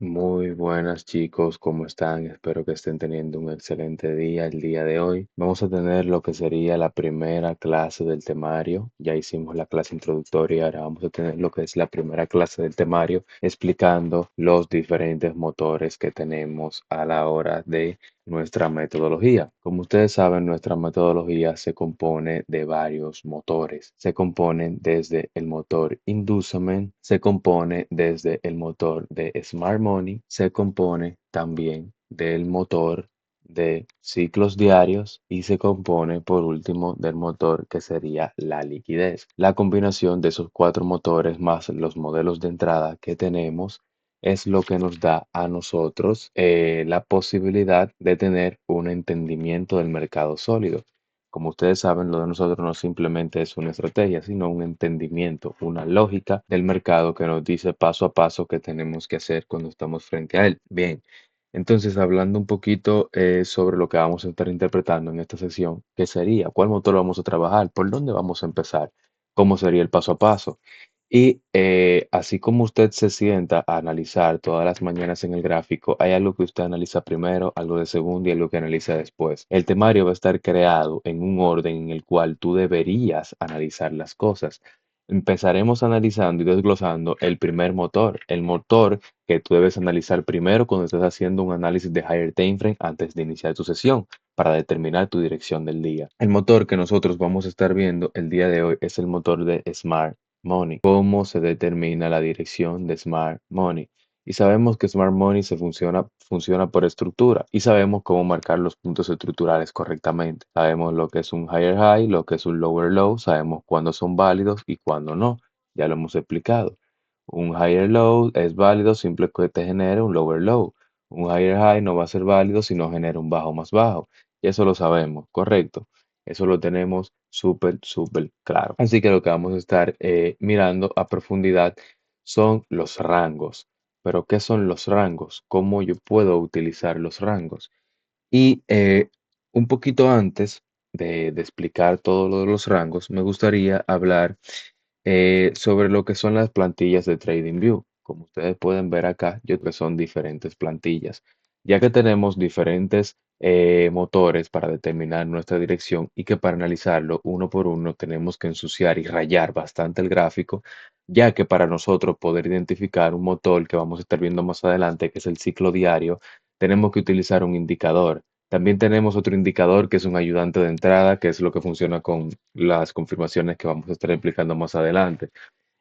Muy buenas chicos, ¿cómo están? Espero que estén teniendo un excelente día el día de hoy. Vamos a tener lo que sería la primera clase del temario. Ya hicimos la clase introductoria, ahora vamos a tener lo que es la primera clase del temario explicando los diferentes motores que tenemos a la hora de nuestra metodología. Como ustedes saben, nuestra metodología se compone de varios motores. Se componen desde el motor Inducement, se compone desde el motor de Smart Money, se compone también del motor de ciclos diarios y se compone por último del motor que sería la liquidez. La combinación de esos cuatro motores más los modelos de entrada que tenemos es lo que nos da a nosotros la posibilidad de tener un entendimiento del mercado sólido. Como ustedes saben, lo de nosotros no simplemente es una estrategia, sino un entendimiento, una lógica del mercado que nos dice paso a paso qué tenemos que hacer cuando estamos frente a él. Bien, entonces hablando un poquito sobre lo que vamos a estar interpretando en esta sesión, ¿qué sería? ¿Cuál motor vamos a trabajar? ¿Por dónde vamos a empezar? ¿Cómo sería el paso a paso? Y así como usted se sienta a analizar todas las mañanas en el gráfico, hay algo que usted analiza primero, algo de segundo y algo que analiza después. El temario va a estar creado en un orden en el cual tú deberías analizar las cosas. Empezaremos analizando y desglosando el primer motor, el motor que tú debes analizar primero cuando estés haciendo un análisis de higher time frame antes de iniciar tu sesión para determinar tu dirección del día. El motor que nosotros vamos a estar viendo el día de hoy es el motor de Smart Money. ¿Cómo se determina la dirección de Smart Money? Y sabemos que Smart Money funciona por estructura y sabemos cómo marcar los puntos estructurales correctamente. Sabemos lo que es un higher high, lo que es un lower low, sabemos cuándo son válidos y cuándo no. Ya lo hemos explicado. Un higher low es válido siempre que te genere un lower low. Un higher high no va a ser válido si no genera un bajo más bajo. Y eso lo sabemos, correcto. Eso lo tenemos súper claro. Así que lo que vamos a estar mirando a profundidad son los rangos. Pero, ¿qué son los rangos? ¿Cómo yo puedo utilizar los rangos? Y un poquito antes de explicar todo lo de los rangos, me gustaría hablar sobre lo que son las plantillas de TradingView. Como ustedes pueden ver acá, yo creo que son diferentes plantillas, ya que tenemos diferentes motores para determinar nuestra dirección y que para analizarlo uno por uno tenemos que ensuciar y rayar bastante el gráfico, ya que para nosotros poder identificar un motor que vamos a estar viendo más adelante, que es el ciclo diario, tenemos que utilizar un indicador. También tenemos otro indicador que es un ayudante de entrada, que es lo que funciona con las confirmaciones que vamos a estar explicando más adelante.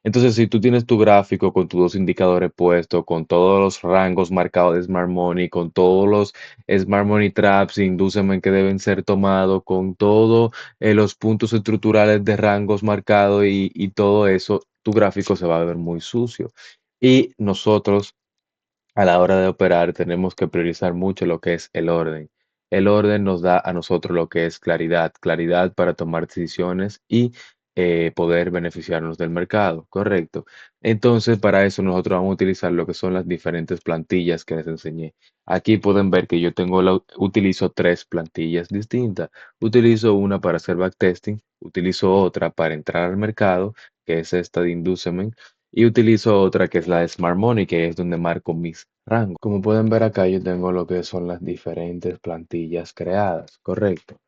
Entonces, si tú tienes tu gráfico con tus dos indicadores puestos, con todos los rangos marcados de Smart Money, con todos los Smart Money Traps, Inducement que deben ser tomados, con todos los puntos estructurales de rangos marcados y todo eso, tu gráfico se va a ver muy sucio. Y nosotros a la hora de operar tenemos que priorizar mucho lo que es el orden. El orden nos da a nosotros lo que es claridad, claridad para tomar decisiones y poder beneficiarnos del mercado, correcto. Entonces, para eso nosotros vamos a utilizar lo que son las diferentes plantillas que les enseñé. Aquí pueden ver que yo utilizo tres plantillas distintas. Utilizo una para hacer backtesting, utilizo otra para entrar al mercado, que es esta de inducement, y utilizo otra que es la de Smart Money, que es donde marco mis rangos. Como pueden ver acá, yo tengo lo que son las diferentes plantillas creadas, correcto.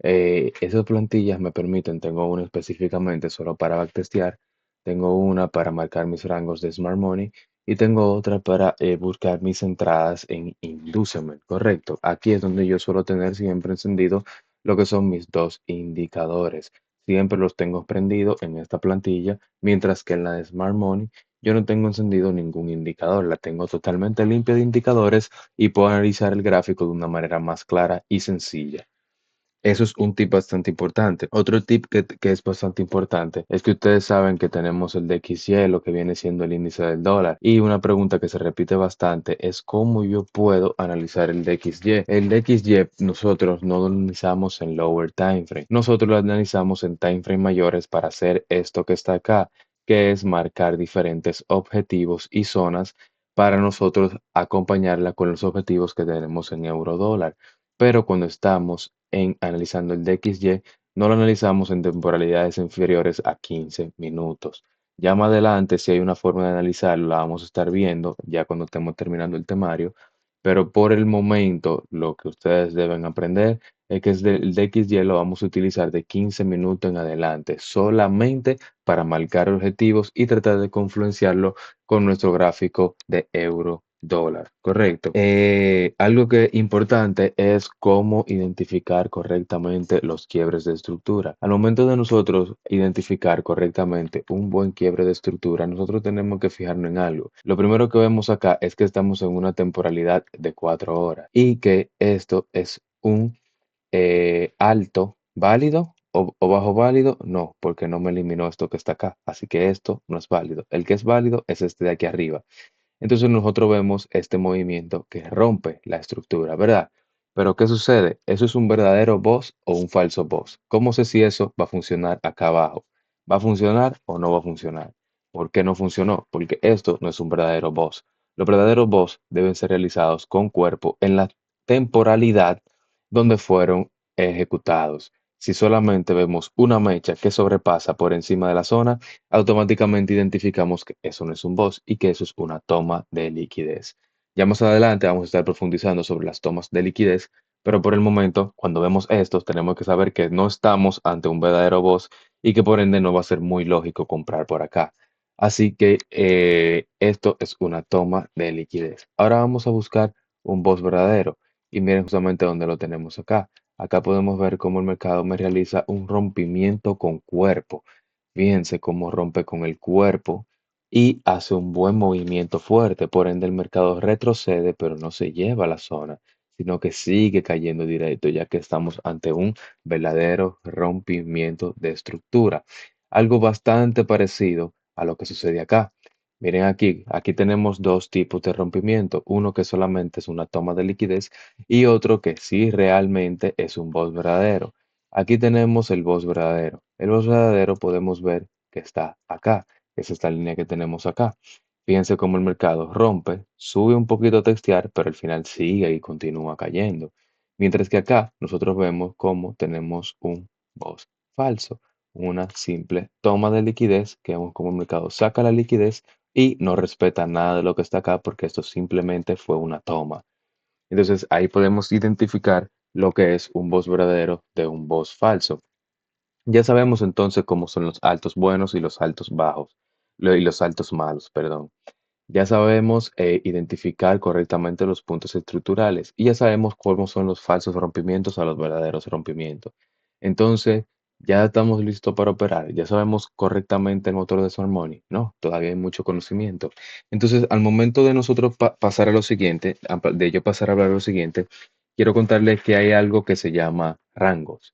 Esas plantillas me permiten, tengo una específicamente solo para backtestear, tengo una para marcar mis rangos de Smart Money y tengo otra para buscar mis entradas en Inducement, correcto. Aquí es donde yo suelo tener siempre encendido lo que son mis dos indicadores. Siempre los tengo prendidos en esta plantilla, mientras que en la de Smart Money yo no tengo encendido ningún indicador, la tengo totalmente limpia de indicadores y puedo analizar el gráfico de una manera más clara y sencilla. Eso es un tip bastante importante. Otro tip que es bastante importante es que ustedes saben que tenemos el DXY, lo que viene siendo el índice del dólar. Y una pregunta que se repite bastante es cómo yo puedo analizar el DXY. El DXY nosotros no lo analizamos en lower time frame. Nosotros lo analizamos en time frame mayores para hacer esto que está acá, que es marcar diferentes objetivos y zonas para nosotros acompañarla con los objetivos que tenemos en euro dólar. Pero cuando estamos analizando el DXY, no lo analizamos en temporalidades inferiores a 15 minutos, Ya más adelante, si hay una forma de analizarlo, la vamos a estar viendo ya cuando estemos terminando el temario, pero por el momento lo que ustedes deben aprender es que el DXY lo vamos a utilizar de 15 minutos en adelante, solamente para marcar objetivos y tratar de confluenciarlo con nuestro gráfico de euro dólar, ¿correcto? Algo que importante es cómo identificar correctamente los quiebres de estructura. Al momento de nosotros identificar correctamente un buen quiebre de estructura, nosotros tenemos que fijarnos en algo. Lo primero que vemos acá es que estamos en una temporalidad de 4 horas y que esto es un alto válido o bajo válido. No, porque no me eliminó esto que está acá. Así que esto no es válido. El que es válido es este de aquí arriba. Entonces nosotros vemos este movimiento que rompe la estructura, ¿verdad? Pero ¿qué sucede? ¿Eso es un verdadero boss o un falso boss? ¿Cómo sé si eso va a funcionar acá abajo? ¿Va a funcionar o no va a funcionar? ¿Por qué no funcionó? Porque esto no es un verdadero boss. Los verdaderos boss deben ser realizados con cuerpo en la temporalidad donde fueron ejecutados. Si solamente vemos una mecha que sobrepasa por encima de la zona, automáticamente identificamos que eso no es un boss y que eso es una toma de liquidez. Ya más adelante vamos a estar profundizando sobre las tomas de liquidez, pero por el momento, cuando vemos estos, tenemos que saber que no estamos ante un verdadero boss y que por ende no va a ser muy lógico comprar por acá. Así que esto es una toma de liquidez. Ahora vamos a buscar un boss verdadero y miren justamente dónde lo tenemos acá. Acá podemos ver cómo el mercado me realiza un rompimiento con cuerpo. Fíjense cómo rompe con el cuerpo y hace un buen movimiento fuerte. Por ende, el mercado retrocede, pero no se lleva a la zona, sino que sigue cayendo directo, ya que estamos ante un verdadero rompimiento de estructura. Algo bastante parecido a lo que sucede acá. Miren aquí, aquí tenemos dos tipos de rompimiento, uno que solamente es una toma de liquidez y otro que sí realmente es un boss verdadero. Aquí tenemos el boss verdadero. El boss verdadero podemos ver que está acá, que es esta línea que tenemos acá. Fíjense cómo el mercado rompe, sube un poquito a testear, pero al final sigue y continúa cayendo. Mientras que acá nosotros vemos cómo tenemos un boss falso, una simple toma de liquidez, que vemos cómo el mercado saca la liquidez y no respeta nada de lo que está acá porque esto simplemente fue una toma. Entonces ahí podemos identificar lo que es un boss verdadero de un boss falso. Ya sabemos entonces cómo son los altos buenos y los altos bajos, y los altos malos, perdón. Ya sabemos identificar correctamente los puntos estructurales y ya sabemos cómo son los falsos rompimientos a los verdaderos rompimientos. Entonces, ya estamos listos para operar. Ya sabemos correctamente el motor de Swarm Money, ¿no? Todavía hay mucho conocimiento. Entonces, al momento de nosotros pasar a lo siguiente, de yo pasar a hablar de lo siguiente, quiero contarles que hay algo que se llama rangos.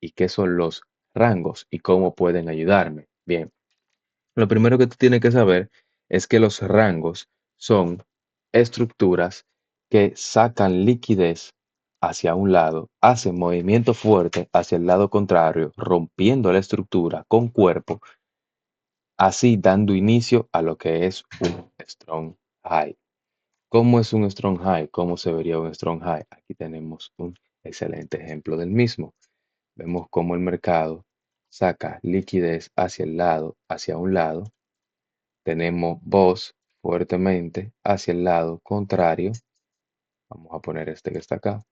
¿Y qué son los rangos y cómo pueden ayudarme? Bien. Lo primero que tú tienes que saber es que los rangos son estructuras que sacan liquidez hacia un lado, hacen movimiento fuerte hacia el lado contrario, rompiendo la estructura con cuerpo, así dando inicio a lo que es un strong high. ¿Cómo es un strong high? ¿Cómo se vería un strong high? Aquí tenemos un excelente ejemplo del mismo. Vemos cómo el mercado saca liquidez hacia el lado, hacia un lado, tenemos voz fuertemente hacia el lado contrario. Vamos a poner este que está acá.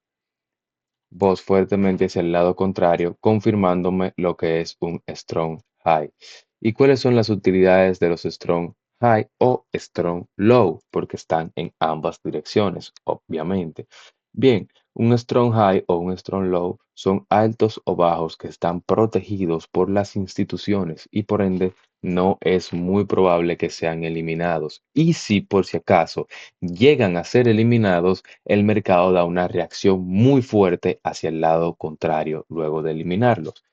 Voz fuertemente hacia el lado contrario, confirmándome lo que es un strong high. ¿Y cuáles son las utilidades de los strong high o strong low? Porque están en ambas direcciones, obviamente. Bien, un strong high o un strong low son altos o bajos que están protegidos por las instituciones y por ende no es muy probable que sean eliminados. Y si por si acaso llegan a ser eliminados, el mercado da una reacción muy fuerte hacia el lado contrario luego de eliminarlos.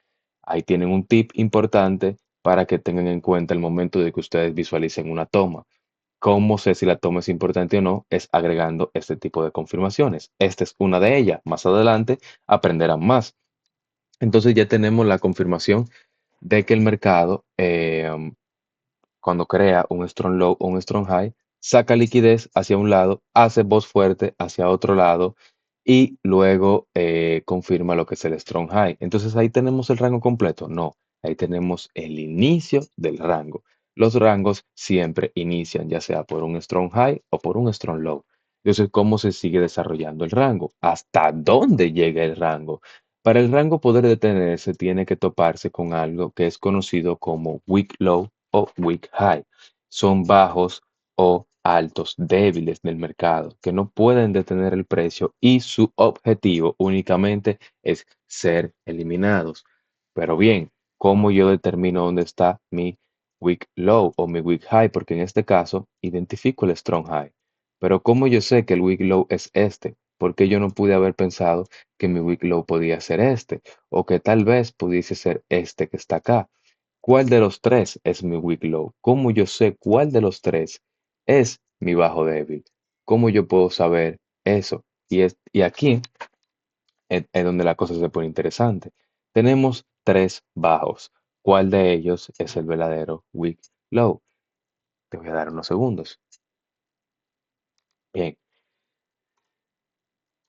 Ahí tienen un tip importante para que tengan en cuenta el momento de que ustedes visualicen una toma. ¿Cómo sé si la toma es importante o no? Es agregando este tipo de confirmaciones. Esta es una de ellas. Más adelante aprenderán más. Entonces ya tenemos la confirmación de que el mercado cuando crea un strong low o un strong high, saca liquidez hacia un lado, hace voz fuerte hacia otro lado y luego confirma lo que es el strong high. Entonces ahí tenemos el rango completo. No, ahí tenemos el inicio del rango. los rangos siempre inician ya sea por un strong high o por un strong low. Entonces, ¿cómo se sigue desarrollando el rango? ¿Hasta dónde llega el rango? Para el rango poder detenerse, tiene que toparse con algo que es conocido como weak low o weak high. Son bajos o altos débiles del mercado que no pueden detener el precio y su objetivo únicamente es ser eliminados. Pero bien, ¿cómo yo determino dónde está mi weak low o mi weak high? Porque en este caso identifico el strong high. Pero ¿cómo yo sé que el weak low es este? Porque yo no pude haber pensado que mi weak low podía ser este, o que tal vez pudiese ser este que está acá. ¿Cuál de los tres es mi weak low? ¿Cómo yo sé cuál de los tres es mi bajo débil? ¿Cómo yo puedo saber eso? Y aquí es donde la cosa se pone interesante. Tenemos tres bajos. ¿Cuál de ellos es el verdadero weak low? Te voy a dar unos segundos. Bien,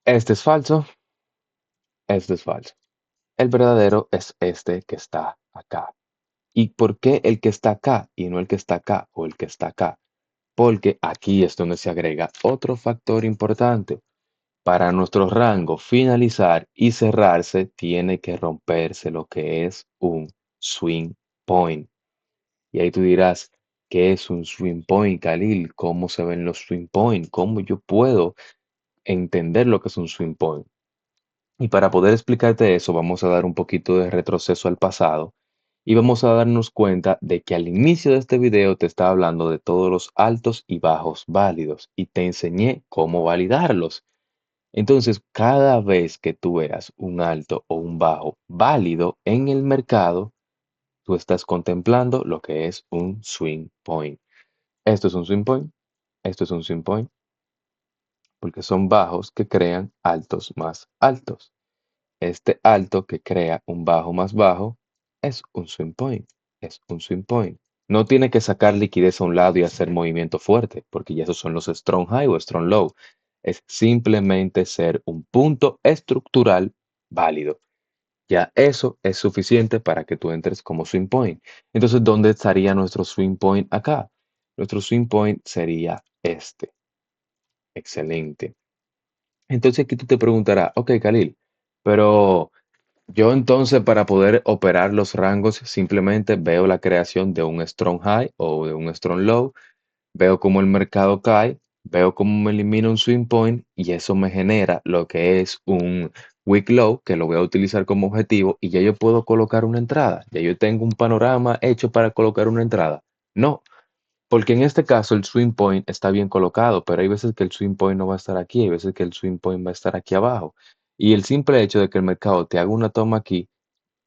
este es falso, este es falso. El verdadero es este que está acá. ¿Y por qué el que está acá y no el que está acá o el que está acá? Porque aquí es donde se agrega otro factor importante. Para nuestro rango finalizar y cerrarse, tiene que romperse lo que es un swing point. Y ahí tú dirás, ¿qué es un swing point, Khalil? ¿Cómo se ven los swing point? ¿Cómo yo puedo entender lo que es un swing point? Y para poder explicarte eso, vamos a dar un poquito de retroceso al pasado y vamos a darnos cuenta de que al inicio de este video te estaba hablando de todos los altos y bajos válidos y te enseñé cómo validarlos. Entonces, cada vez que tú veas un alto o un bajo válido en el mercado, tú estás contemplando lo que es un swing point. Esto es un swing point, esto es un swing point, porque son bajos que crean altos más altos. Este alto que crea un bajo más bajo es un swing point, es un swing point. No tiene que sacar liquidez a un lado y hacer movimiento fuerte, porque ya esos son los strong high o strong low. Es simplemente ser un punto estructural válido. Ya eso es suficiente para que tú entres como swing point. Entonces, ¿dónde estaría nuestro swing point acá? Nuestro swing point sería este. Excelente. Entonces aquí tú te preguntarás, ok, Khalil, pero yo entonces para poder operar los rangos simplemente veo la creación de un strong high o de un strong low, veo cómo el mercado cae, veo cómo me elimina un swing point y eso me genera lo que es un weak low que lo voy a utilizar como objetivo y ya yo puedo colocar una entrada, ya yo tengo un panorama hecho para colocar una entrada. No, porque en este caso el swing point está bien colocado, pero hay veces que el swing point no va a estar aquí, hay veces que el swing point va a estar aquí abajo. Y el simple hecho de que el mercado te haga una toma aquí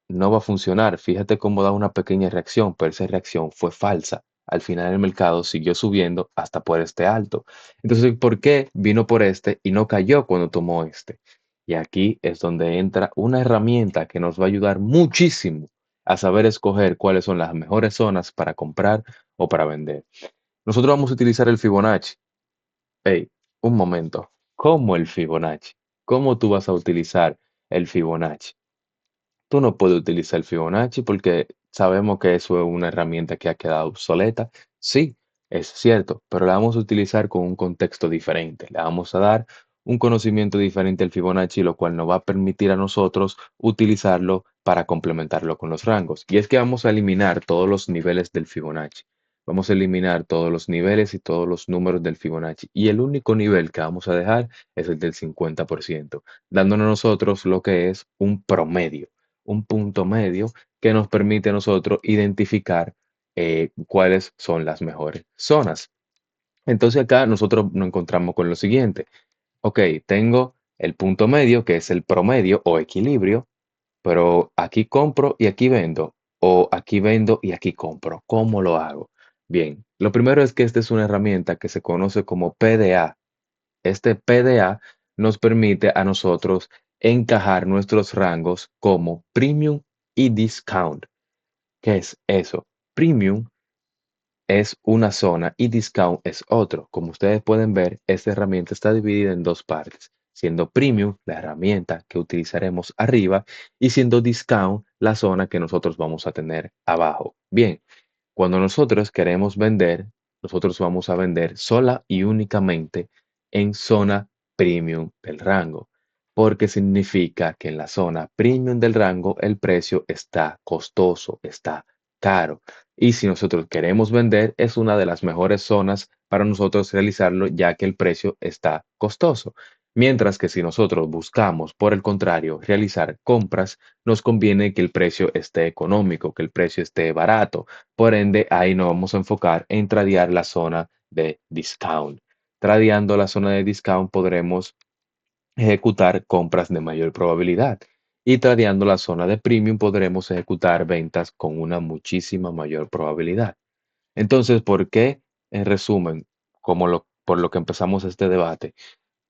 no va a funcionar. Fíjate cómo da una pequeña reacción, pero esa reacción fue falsa. Al final el mercado siguió subiendo hasta por este alto. Entonces, ¿por qué vino por este y no cayó cuando tomó este? Y aquí es donde entra una herramienta que nos va a ayudar muchísimo a saber escoger cuáles son las mejores zonas para comprar o para vender. Nosotros vamos a utilizar el Fibonacci. Hey, un momento. ¿Cómo el Fibonacci? ¿Cómo tú vas a utilizar el Fibonacci? Tú no puedes utilizar el Fibonacci porque sabemos que eso es una herramienta que ha quedado obsoleta. Sí, es cierto, pero la vamos a utilizar con un contexto diferente. Le vamos a dar un conocimiento diferente al Fibonacci, lo cual nos va a permitir a nosotros utilizarlo para complementarlo con los rangos. Y es que vamos a eliminar todos los niveles del Fibonacci. Vamos a eliminar todos los niveles y todos los números del Fibonacci. Y el único nivel que vamos a dejar es el del 50%, dándonos a nosotros lo que es un promedio, un punto medio que nos permite a nosotros identificar cuáles son las mejores zonas. Entonces acá nosotros nos encontramos con lo siguiente. Ok, tengo el punto medio, que es el promedio o equilibrio, pero aquí compro y aquí vendo, o aquí vendo y aquí compro. ¿Cómo lo hago? Bien, lo primero es que esta es una herramienta que se conoce como PDA. Este PDA nos permite a nosotros encajar nuestros rangos como premium y discount. ¿Qué es eso? Premium es una zona y discount es otro. Como ustedes pueden ver, esta herramienta está dividida en dos partes, siendo premium la herramienta que utilizaremos arriba y siendo discount la zona que nosotros vamos a tener abajo. Bien, Cuando nosotros queremos vender, nosotros vamos a vender sola y únicamente en zona premium del rango, porque significa que en la zona premium del rango el precio está costoso, está caro. Y si nosotros queremos vender, es una de las mejores zonas para nosotros realizarlo, ya que el precio está costoso. Mientras que si nosotros buscamos, por el contrario, realizar compras, nos conviene que el precio esté económico, que el precio esté barato. Por ende, ahí nos vamos a enfocar en tradear la zona de discount. Tradeando la zona de discount podremos ejecutar compras de mayor probabilidad. Y tradeando la zona de premium podremos ejecutar ventas con una muchísima mayor probabilidad. Entonces, ¿por qué? En resumen, por lo que empezamos este debate,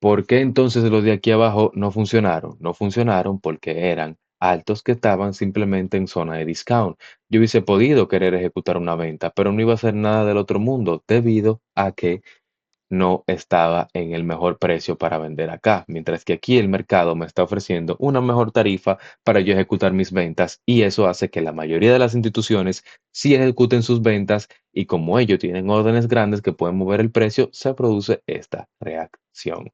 ¿por qué entonces los de aquí abajo no funcionaron? No funcionaron porque eran altos que estaban simplemente en zona de discount. Yo hubiese podido querer ejecutar una venta, pero no iba a hacer nada del otro mundo debido a que no estaba en el mejor precio para vender acá, mientras que aquí el mercado me está ofreciendo una mejor tarifa para yo ejecutar mis ventas y eso hace que la mayoría de las instituciones sí ejecuten sus ventas y como ellos tienen órdenes grandes que pueden mover el precio, se produce esta reacción.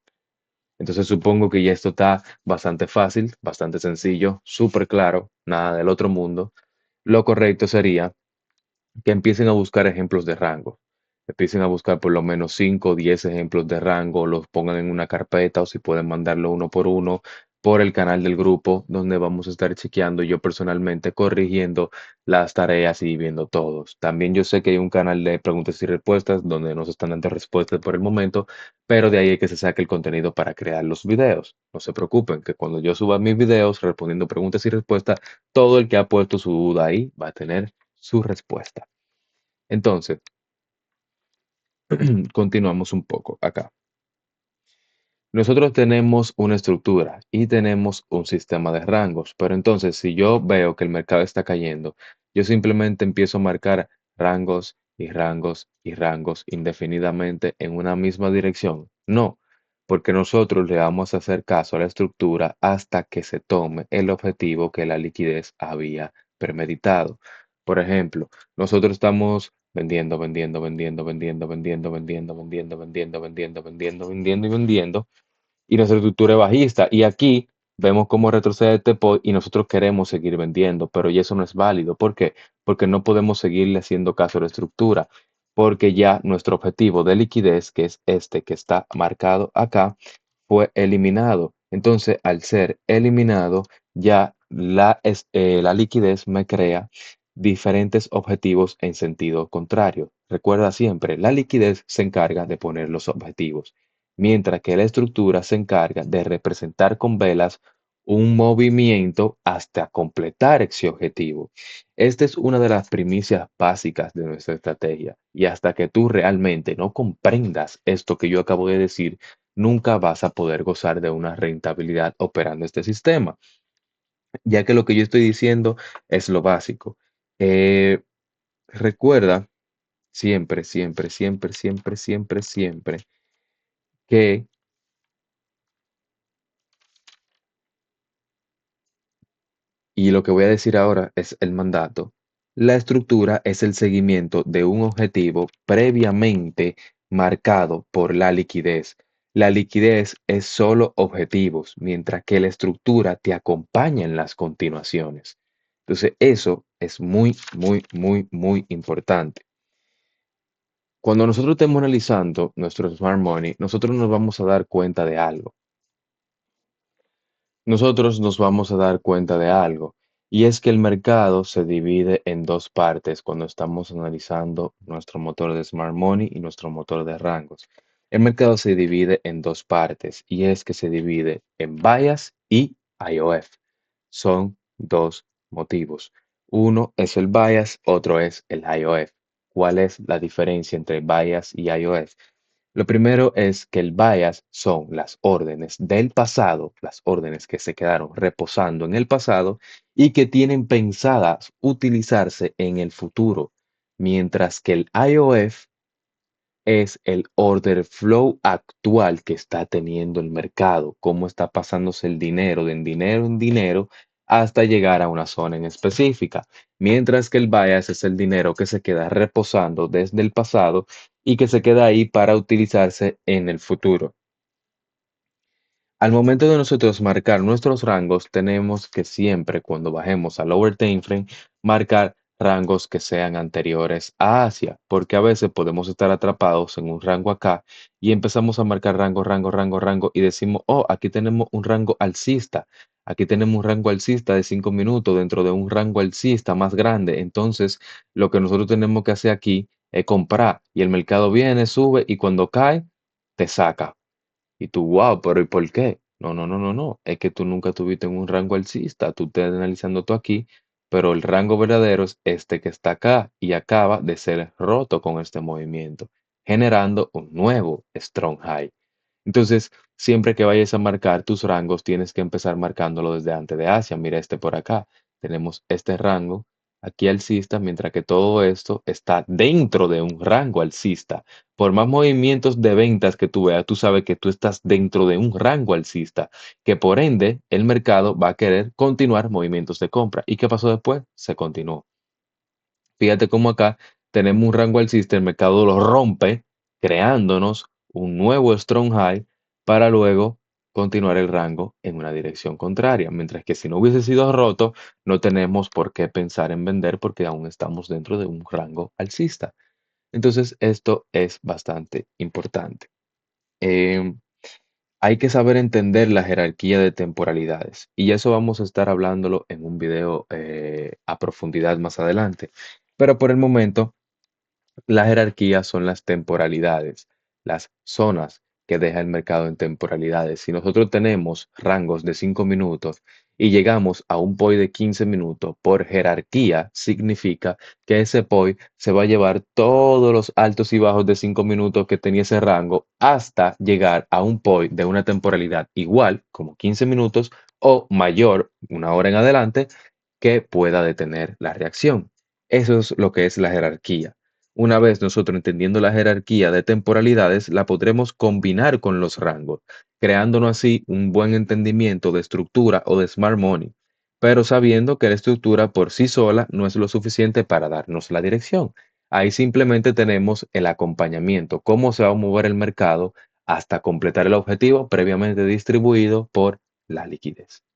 Entonces supongo que ya esto está bastante fácil, bastante sencillo, súper claro, nada del otro mundo. Lo correcto sería que empiecen a buscar ejemplos de rango. Empiecen a buscar por lo menos 5 o 10 ejemplos de rango, los pongan en una carpeta o si pueden mandarlo uno por el canal del grupo donde vamos a estar chequeando yo personalmente corrigiendo las tareas y viendo todos. También yo sé que hay un canal de preguntas y respuestas donde no se están dando respuestas por el momento, pero de ahí es que se saque el contenido para crear los videos. No se preocupen, que cuando yo suba mis videos respondiendo preguntas y respuestas, todo el que ha puesto su duda ahí va a tener su respuesta. Entonces, continuamos un poco acá. Nosotros tenemos una estructura y tenemos un sistema de rangos, pero entonces si yo veo que el mercado está cayendo, yo simplemente empiezo a marcar rangos y rangos y rangos indefinidamente en una misma dirección. No, porque nosotros le vamos a hacer caso a la estructura hasta que se tome el objetivo que la liquidez había premeditado. Por ejemplo, nosotros estamos vendiendo, vendiendo, vendiendo, vendiendo, vendiendo, vendiendo, vendiendo, vendiendo, vendiendo, vendiendo, vendiendo y vendiendo y nuestra estructura es bajista. Y aquí vemos cómo retrocede este POI y nosotros queremos seguir vendiendo, pero ya eso no es válido. ¿Por qué? Porque no podemos seguirle haciendo caso a la estructura, porque ya nuestro objetivo de liquidez, que es este que está marcado acá, fue eliminado. Entonces, al ser eliminado, ya la liquidez me crea diferentes objetivos en sentido contrario. Recuerda siempre, la liquidez se encarga de poner los objetivos mientras que la estructura se encarga de representar con velas un movimiento hasta completar ese objetivo. Esta es una de las primicias básicas de nuestra estrategia y hasta que tú realmente no comprendas esto que yo acabo de decir, nunca vas a poder gozar de una rentabilidad operando este sistema, ya que lo que yo estoy diciendo es lo básico. Eh, recuerda siempre, siempre, siempre, siempre, siempre, siempre que y lo que voy a decir ahora es el mandato. La estructura es el seguimiento de un objetivo previamente marcado por la liquidez. La liquidez es solo objetivos, mientras que la estructura te acompaña en las continuaciones. Entonces, eso es muy, muy, muy, muy importante. Cuando nosotros estemos analizando nuestro Smart Money, nosotros nos vamos a dar cuenta de algo. Nosotros nos vamos a dar cuenta de algo, y es que el mercado se divide en dos partes cuando estamos analizando nuestro motor de Smart Money y nuestro motor de rangos. El mercado se divide en dos partes, y es que se divide en bias y IOF. Son dos motivos. Uno es el bias, otro es el IOF. ¿Cuál es la diferencia entre bias y IOF? Lo primero es que el bias son las órdenes del pasado, las órdenes que se quedaron reposando en el pasado y que tienen pensadas utilizarse en el futuro, mientras que el IOF es el order flow actual que está teniendo el mercado, cómo está pasándose el dinero de en dinero hasta llegar a una zona en específica, mientras que el bias es el dinero que se queda reposando desde el pasado y que se queda ahí para utilizarse en el futuro. Al momento de nosotros marcar nuestros rangos, tenemos que siempre, cuando bajemos al lower time frame, marcar rangos que sean anteriores a Asia, porque a veces podemos estar atrapados en un rango acá y empezamos a marcar rango, y decimos, oh, aquí tenemos un rango alcista, aquí tenemos un rango alcista de 5 minutos dentro de un rango alcista más grande. Entonces, lo que nosotros tenemos que hacer aquí es comprar y el mercado viene, sube y cuando cae, te saca. Y tú, wow, pero ¿y por qué? No, no, no, no, no. Es que tú nunca estuviste en un rango alcista. Tú estás analizando tú aquí, pero el rango verdadero es este que está acá y acaba de ser roto con este movimiento, generando un nuevo strong high. Entonces, siempre que vayas a marcar tus rangos, tienes que empezar marcándolo desde antes de Asia. Mira este por acá. Tenemos este rango aquí alcista, mientras que todo esto está dentro de un rango alcista. Por más movimientos de ventas que tú veas, tú sabes que tú estás dentro de un rango alcista, que por ende el mercado va a querer continuar movimientos de compra. ¿Y qué pasó después? Se continuó. Fíjate cómo acá tenemos un rango alcista, el mercado lo rompe, creándonos un nuevo strong high para luego continuar el rango en una dirección contraria. Mientras que si no hubiese sido roto, no tenemos por qué pensar en vender porque aún estamos dentro de un rango alcista. Entonces, esto es bastante importante. Em, Hay que saber entender la jerarquía de temporalidades y eso vamos a estar hablándolo en un video a profundidad más adelante. Pero por el momento, la jerarquía son las temporalidades, las zonas que deja el mercado en temporalidades. Si nosotros tenemos rangos de 5 minutos y llegamos a un POI de 15 minutos, por jerarquía significa que ese POI se va a llevar todos los altos y bajos de 5 minutos que tenía ese rango hasta llegar a un POI de una temporalidad igual, como 15 minutos o mayor, una hora en adelante, que pueda detener la reacción. Eso es lo que es la jerarquía. Una vez nosotros entendiendo la jerarquía de temporalidades, la podremos combinar con los rangos, creándonos así un buen entendimiento de estructura o de smart money, pero sabiendo que la estructura por sí sola no es lo suficiente para darnos la dirección. Ahí simplemente tenemos el acompañamiento, cómo se va a mover el mercado hasta completar el objetivo previamente distribuido por la liquidez.